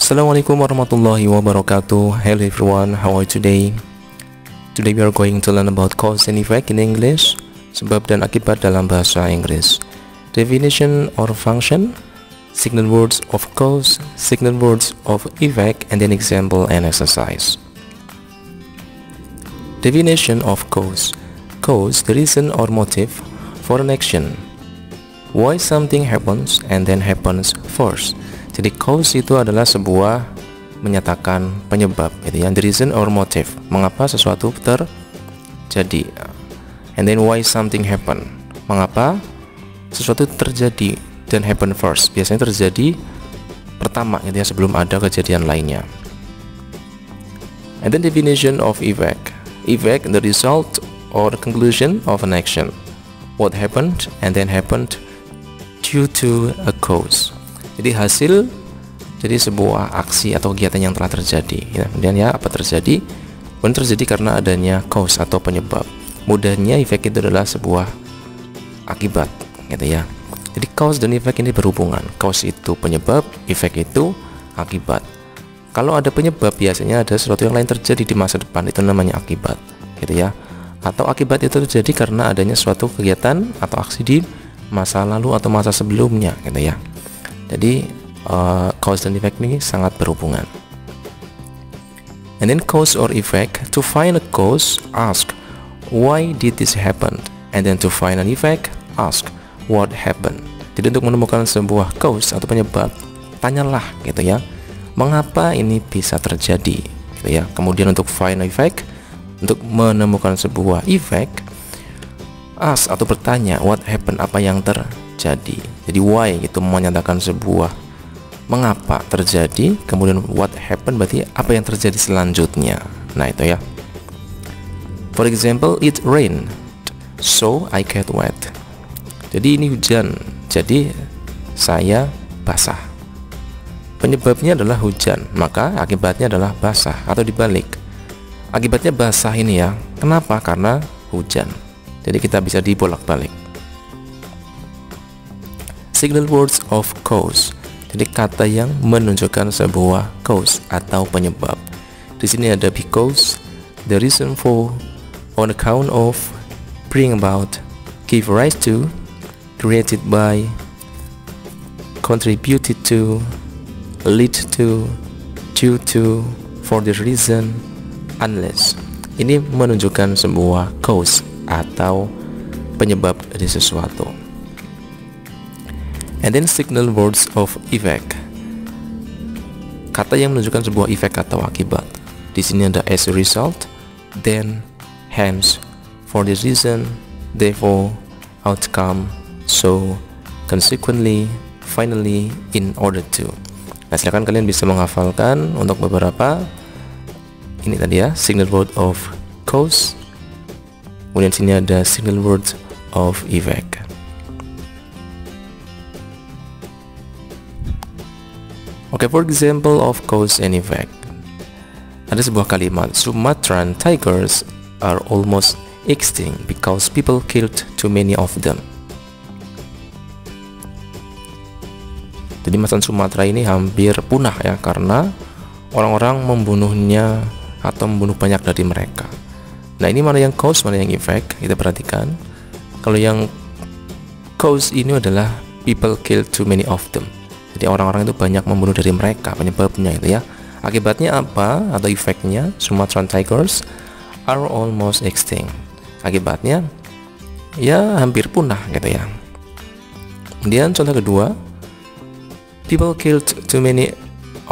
Assalamualaikum warahmatullahi wabarakatuh. Hello everyone, how are you today? Today we are going to learn about cause and effect in English. Sebab dan akibat dalam bahasa Inggris. Definition or function, signal words of cause, signal words of effect, and then example and exercise. Definition of cause. Cause, the reason or motive for an action. Why something happens and then happens first. Jadi cause itu adalah sebuah menyatakan penyebab, gitu ya. The reason or motive, mengapa sesuatu terjadi. And then why something happen, mengapa sesuatu terjadi dan happen first. Biasanya terjadi pertama, gitu ya, sebelum ada kejadian lainnya. And then definition of effect. Effect, the result or the conclusion of an action. What happened and then happened due to a cause. Jadi hasil jadi sebuah aksi atau kegiatan yang telah terjadi, ya. Kemudian ya apa terjadi? Kemudian terjadi karena adanya cause atau penyebab. Mudahnya efek itu adalah sebuah akibat, gitu ya. Jadi cause dan efek ini berhubungan. Cause itu penyebab, efek itu akibat. Kalau ada penyebab, biasanya ada sesuatu yang lain terjadi di masa depan, itu namanya akibat, gitu ya. Atau akibat itu terjadi karena adanya suatu kegiatan atau aksi di masa lalu atau masa sebelumnya, gitu ya. Jadi cause dan effect ini sangat berhubungan. And then cause or effect. To find a cause, ask why did this happen, and then to find an effect, ask what happened. Jadi untuk menemukan sebuah cause atau penyebab, tanyalah, gitu ya, mengapa ini bisa terjadi, gitu ya. Kemudian untuk find effect, untuk menemukan sebuah effect, ask atau bertanya what happened, apa yang terjadi. Jadi why itu menyatakan sebuah mengapa terjadi, kemudian what happened berarti apa yang terjadi selanjutnya. Nah itu ya. For example, it rained, so I get wet. Jadi ini hujan, jadi saya basah. Penyebabnya adalah hujan, maka akibatnya adalah basah. Atau dibalik, akibatnya basah ini ya. Kenapa? Karena hujan. Jadi kita bisa dibolak-balik. Signal words of cause. Jadi kata yang menunjukkan sebuah cause atau penyebab. Di sini ada because, the reason for, on account of, bring about, give rise to, created by, contributed to, lead to, due to, for the reason, unless. Ini menunjukkan sebuah cause atau penyebab dari sesuatu. And then signal words of effect. Kata yang menunjukkan sebuah efek atau akibat. Di sini ada as a result, then, hence, for this reason, therefore, outcome, so, consequently, finally, in order to. Nah, silakan kalian bisa menghafalkan untuk beberapa ini tadi ya, signal word of cause. Kemudian sini ada signal word of effect. Oke, for example of cause and effect. Ada sebuah kalimat, Sumatran tigers are almost extinct because people killed too many of them. Jadi macan Sumatera ini hampir punah ya, karena orang-orang membunuhnya atau membunuh banyak dari mereka. Nah, ini mana yang cause, mana yang effect? Kita perhatikan. Kalau yang cause ini adalah people killed too many of them. Jadi orang-orang itu banyak membunuh dari mereka, penyebabnya itu ya. Akibatnya apa atau efeknya? Sumatran tigers are almost extinct. Akibatnya ya hampir punah, gitu ya. Kemudian contoh kedua, people killed too many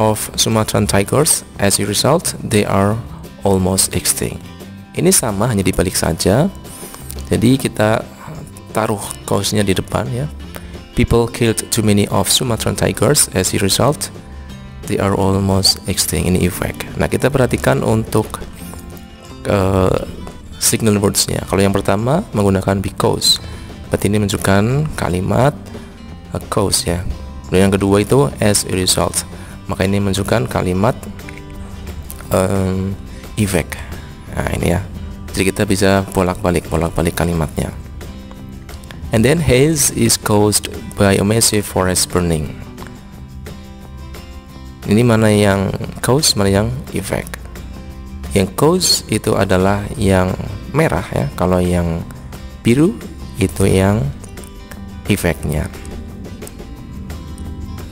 of Sumatran tigers, as a result they are almost extinct. Ini sama, hanya dibalik saja. Jadi kita taruh cause-nya di depan ya. People killed too many of Sumatran tigers, as a result they are almost extinct. Ini effect. Nah, kita perhatikan untuk signal words-nya. Kalau yang pertama menggunakan because, berarti ini menunjukkan kalimat cause ya. Lalu yang kedua itu as a result, maka ini menunjukkan kalimat effect. Nah ini ya, jadi kita bisa bolak-balik kalimatnya. And then haze is caused by a massive forest burning. Ini mana yang cause, mana yang effect. Yang cause itu adalah yang merah ya, kalau yang biru itu yang efeknya.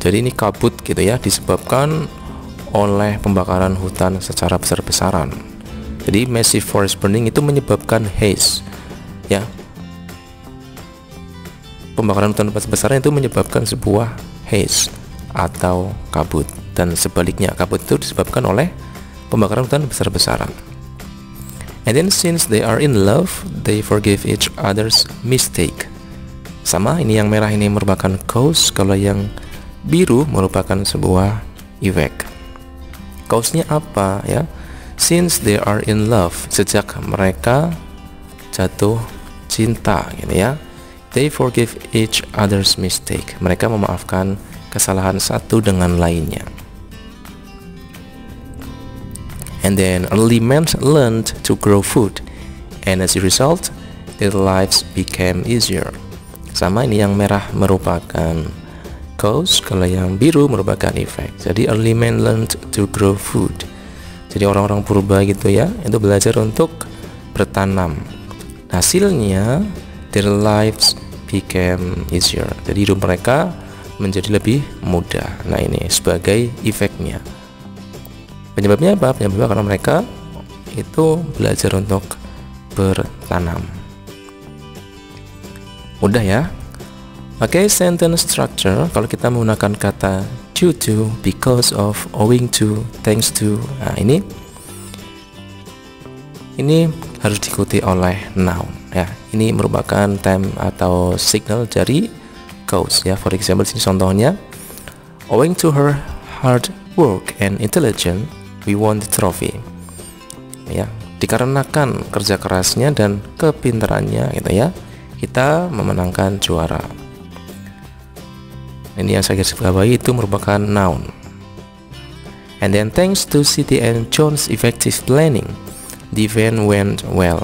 Jadi ini kabut gitu ya, disebabkan oleh pembakaran hutan secara besar-besaran. Jadi massive forest burning itu menyebabkan haze ya. Pembakaran hutan besar-besaran itu menyebabkan sebuah haze atau kabut, dan sebaliknya kabut itu disebabkan oleh pembakaran hutan besar-besaran. And then since they are in love, they forgive each other's mistake. Sama, ini yang merah ini merupakan cause, kalau yang biru merupakan sebuah effect. Cause-nya apa ya? Since they are in love, sejak mereka jatuh cinta gitu ya. They forgive each other's mistake. Mereka memaafkan kesalahan satu dengan lainnya. And then early men learned to grow food, and as a result their lives became easier. Sama, ini yang merah merupakan cause, kalau yang biru merupakan effect. Jadi early men learned to grow food. Jadi orang-orang purba gitu ya, itu belajar untuk bertanam. Hasilnya their lives became easier. Jadi hidup mereka menjadi lebih mudah. Nah, ini sebagai efeknya. Penyebabnya apa? Penyebabnya karena mereka itu belajar untuk bertanam. Mudah ya. Oke, sentence structure. Kalau kita menggunakan kata due to, because of, owing to, thanks to. Nah, ini harus diikuti oleh noun ya. Ini merupakan time atau signal dari cause ya. For example, sini contohnya, owing to her hard work and intelligence, we won the trophy. Ya, dikarenakan kerja kerasnya dan kepintarannya gitu ya, kita memenangkan juara. Ini yang saya garis bawahi itu merupakan noun. And then thanks to Siti and John's effective planning, the event went well.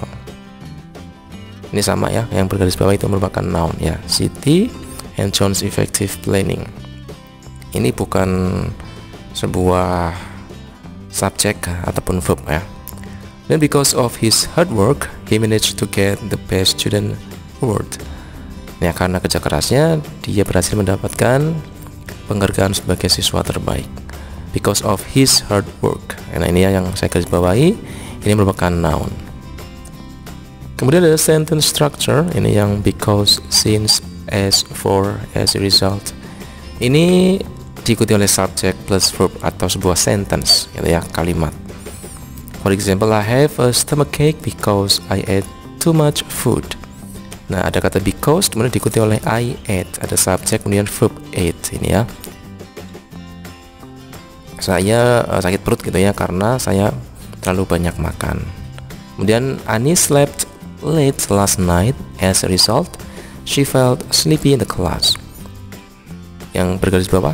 Ini sama ya, yang bergaris bawah itu merupakan noun ya. Siti and John's effective planning. Ini bukan sebuah subjek ataupun verb ya. Then because of his hard work, he managed to get the best student award. Ya, karena kerja kerasnya dia berhasil mendapatkan penghargaan sebagai siswa terbaik. Because of his hard work. Nah, ini yang saya garis bawahi, ini merupakan noun. Kemudian ada sentence structure, ini yang because, since, as, for, as a result. Ini diikuti oleh subject plus verb atau sebuah sentence gitu ya, kalimat. For example, I have a stomachache because I ate too much food. Nah, ada kata because kemudian diikuti oleh I ate, ada subjek kemudian verb ate ini ya. Saya sakit perut gitu ya karena saya terlalu banyak makan. Kemudian Ani slept late last night, as a result she felt sleepy in the class. Yang bergaris bawah,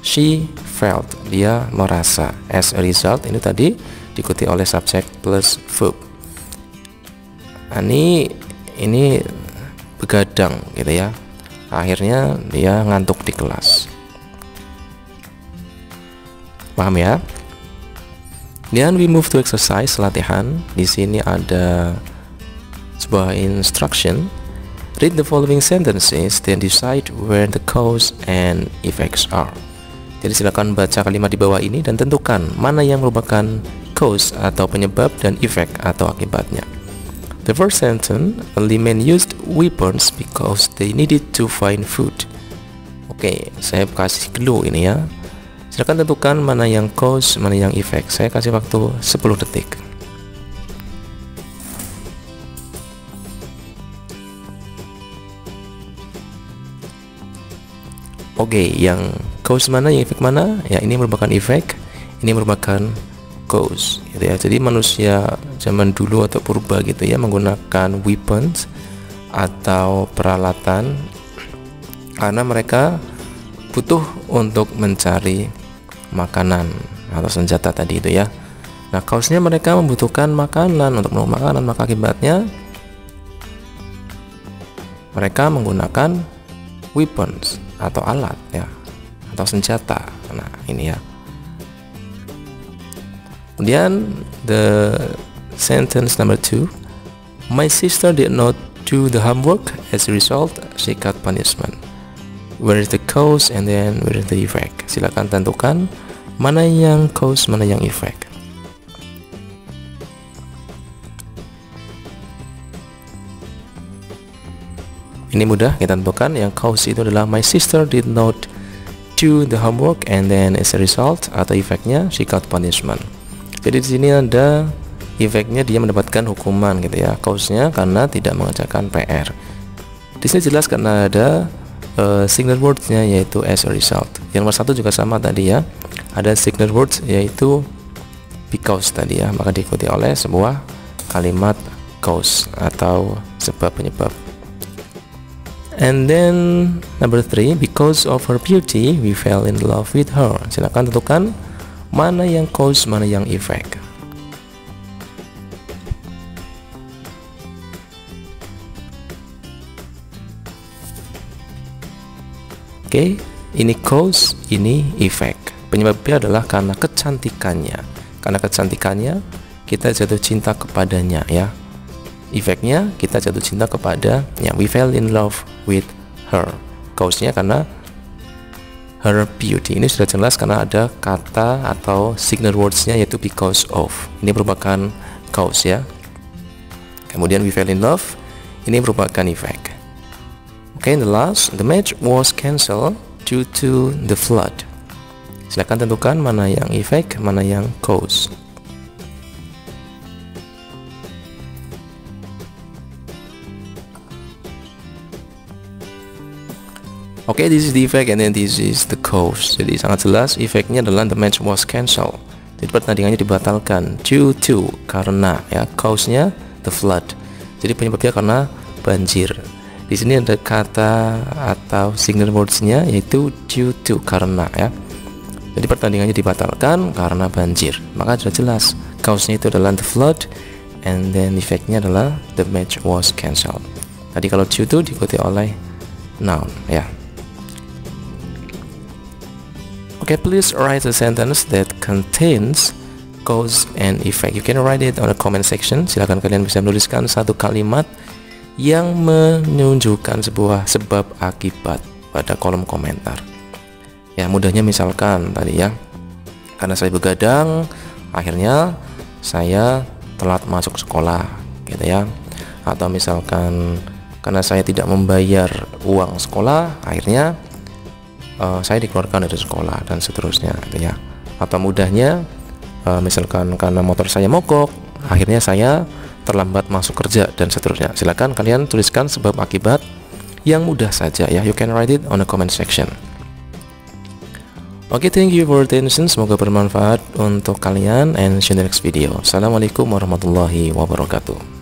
she felt, dia merasa, as a result ini tadi diikuti oleh subjek plus verb. Ani ini begadang gitu ya, akhirnya dia ngantuk di kelas. Paham ya? Dan we move to exercise, latihan. Di sini ada sebuah instruction. Read the following sentences then decide where the cause and effects are. Jadi silakan baca kalimat di bawah ini dan tentukan mana yang merupakan cause atau penyebab dan effect atau akibatnya. The first sentence, early men used weapons because they needed to find food. Oke, saya kasih clue ini ya. Silakan tentukan mana yang cause, mana yang effect. Saya kasih waktu 10 detik. Oke, yang cause mana, yang effect mana? Ya, ini merupakan effect, ini merupakan cause gitu ya. Jadi manusia zaman dulu atau purba gitu ya menggunakan weapons atau peralatan karena mereka butuh untuk mencari makanan atau senjata tadi itu ya. Nah, cause-nya mereka membutuhkan makanan untuk menemukan makanan, maka akibatnya mereka menggunakan weapons atau alat ya, atau senjata. Nah, ini ya. Kemudian the sentence number 2, my sister did not do the homework, as a result she got punishment. Where is the cause and then where is the effect? Silakan tentukan mana yang cause, mana yang effect. Ini mudah kita tentukan. Yang cause itu adalah my sister did not do the homework, and then as a result atau efeknya she got punishment. Jadi di sini ada efeknya, dia mendapatkan hukuman gitu ya. Cause-nya karena tidak mengerjakan PR. Di sini jelas karena ada signal words-nya yaitu as a result. Yang nomor 1 juga sama tadi ya. Ada signal words yaitu because tadi ya, maka diikuti oleh sebuah kalimat cause atau sebab penyebab. And then number 3, because of her beauty we fell in love with her. Silakan tentukan mana yang cause, mana yang effect. Oke, ini cause, ini effect. Penyebabnya adalah karena kecantikannya. Karena kecantikannya kita jatuh cinta kepadanya ya. Efeknya kita jatuh cinta kepada ya, we fell in love with her. Cause-nya karena her beauty. Ini sudah jelas karena ada kata atau signal words-nya yaitu because of. Ini merupakan cause ya. Kemudian we fell in love, ini merupakan effect. Okay, the last, the match was cancelled due to the flood. Silakan tentukan mana yang effect, mana yang cause. Oke, this is the effect and then this is the cause. Jadi sangat jelas efeknya adalah the match was cancelled. Jadi pertandingannya dibatalkan due to, karena ya, cause-nya the flood. Jadi penyebabnya karena banjir. Di sini ada kata atau signal words-nya yaitu due to, karena ya. Jadi pertandingannya dibatalkan karena banjir. Maka sudah jelas cause-nya itu adalah the flood and then efeknya adalah the match was cancelled. Tadi kalau due to diikuti oleh noun ya. Okay, please write a sentence that contains cause and effect. You can write it on the comment section. Silakan kalian bisa menuliskan satu kalimat yang menunjukkan sebuah sebab akibat pada kolom komentar. Ya, mudahnya misalkan tadi ya, karena saya begadang, akhirnya saya telat masuk sekolah, gitu ya. Atau misalkan karena saya tidak membayar uang sekolah, akhirnya saya dikeluarkan dari sekolah dan seterusnya gitu ya. Atau mudahnya misalkan karena motor saya mogok, akhirnya saya terlambat masuk kerja dan seterusnya. Silakan kalian tuliskan sebab akibat yang mudah saja ya. You can write it on the comment section. Oke, thank you for attention. Semoga bermanfaat untuk kalian and see you in the next video. Assalamualaikum warahmatullahi wabarakatuh.